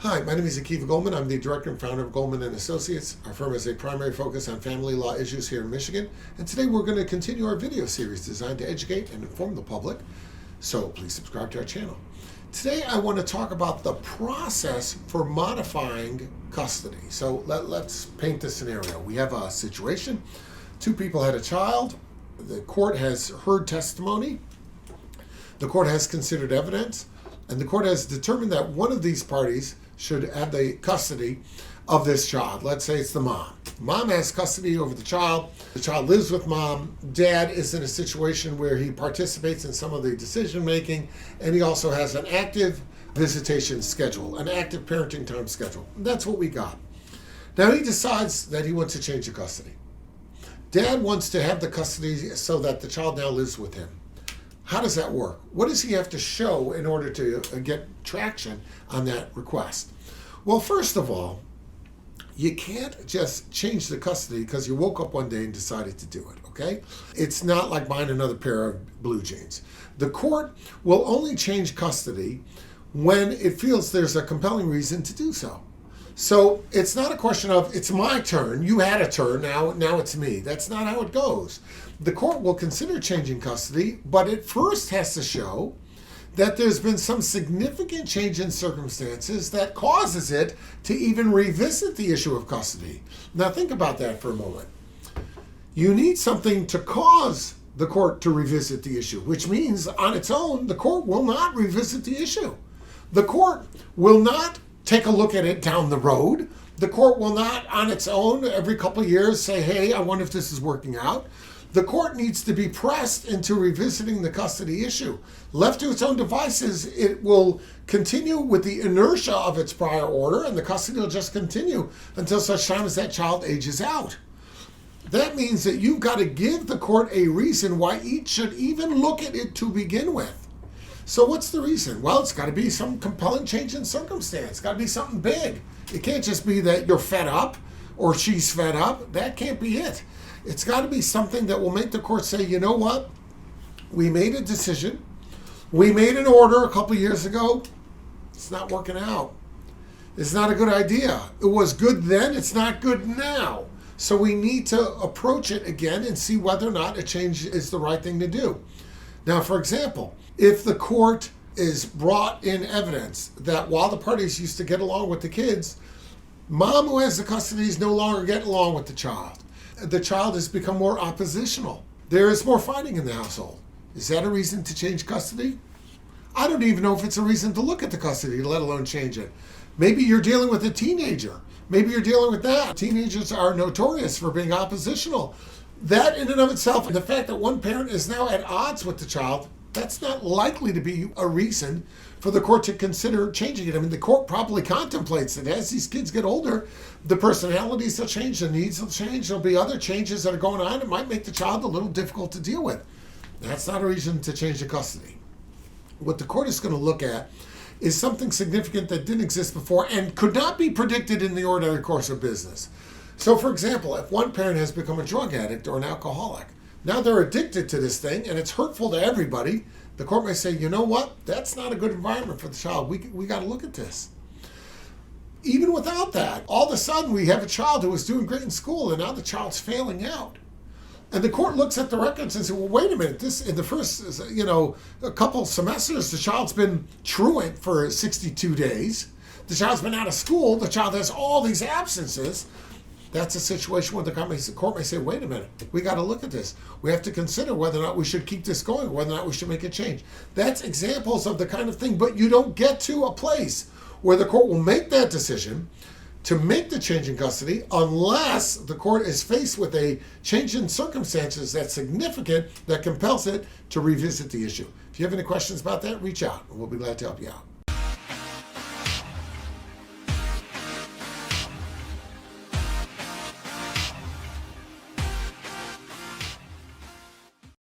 Hi, my name is Akiva Goldman. I'm the director and founder of Goldman and Associates. Our firm has a primary focus on family law issues here in Michigan. And today we're going to continue our video series designed to educate and inform the public. So please subscribe to our channel. Today I want to talk about the process for modifying custody. So let's paint the scenario. We have a situation. Two people had a child. The court has heard testimony. The court has considered evidence. And the court has determined that one of these parties should have the custody of this child. Let's say it's the mom. Mom has custody over the child. The child lives with mom. Dad is in a situation where he participates in some of the decision making, and he also has an active visitation schedule, an active parenting time schedule. That's what we got. Now he decides that he wants to change the custody. Dad wants to have the custody so that the child now lives with him. How does that work? What does he have to show in order to get traction on that request? Well, first of all, you can't just change the custody because you woke up one day and decided to do it, okay? It's not like buying another pair of blue jeans. The court will only change custody when it feels there's a compelling reason to do so. So it's not a question of, it's my turn, you had a turn, now it's me. That's not how it goes. The court will consider changing custody, but it first has to show that there's been some significant change in circumstances that causes it to even revisit the issue of custody. Now think about that for a moment. You need something to cause the court to revisit the issue, which means on its own, the court will not revisit the issue. The court will not take a look at it down the road. The court will not on its own every couple of years say, hey, I wonder if this is working out. The court needs to be pressed into revisiting the custody issue. Left to its own devices, it will continue with the inertia of its prior order, and the custody will just continue until such time as that child ages out. That means that you've got to give the court a reason why it should even look at it to begin with. So what's the reason? Well, it's got to be some compelling change in circumstance. It's got to be something big. It can't just be that you're fed up or she's fed up. That can't be it. It's got to be something that will make the court say, you know what? We made a decision. We made an order a couple years ago. It's not working out. It's not a good idea. It was good then. It's not good now. So we need to approach it again and see whether or not a change is the right thing to do. Now, for example, if the court is brought in evidence that while the parties used to get along with the kids, mom who has the custody is no longer getting along with the child. The child has become more oppositional. There is more fighting in the household. Is that a reason to change custody? I don't even know if it's a reason to look at the custody, let alone change it. Maybe you're dealing with a teenager. Maybe you're dealing with that. Teenagers are notorious for being oppositional. That in and of itself, and the fact that one parent is now at odds with the child, that's not likely to be a reason for the court to consider changing it. I mean, the court probably contemplates that as these kids get older, the personalities will change, the needs will change, there'll be other changes that are going on. It might make the child a little difficult to deal with. That's not a reason to change the custody. What the court is going to look at is something significant that didn't exist before and could not be predicted in the ordinary course of business. So, for example, if one parent has become a drug addict or an alcoholic, now they're addicted to this thing and it's hurtful to everybody, the court may say, you know what, that's not a good environment for the child. We got to look at this. Even without that, all of a sudden we have a child who was doing great in school and now the child's failing out. And the court looks at the records and says, well, wait a minute, this in the first, a couple semesters, the child's been truant for 62 days. The child's been out of school. The child has all these absences. That's a situation where the court may say, wait a minute, we got to look at this. We have to consider whether or not we should keep this going, whether or not we should make a change. That's examples of the kind of thing, but you don't get to a place where the court will make that decision to make the change in custody unless the court is faced with a change in circumstances that's significant that compels it to revisit the issue. If you have any questions about that, reach out and we'll be glad to help you out.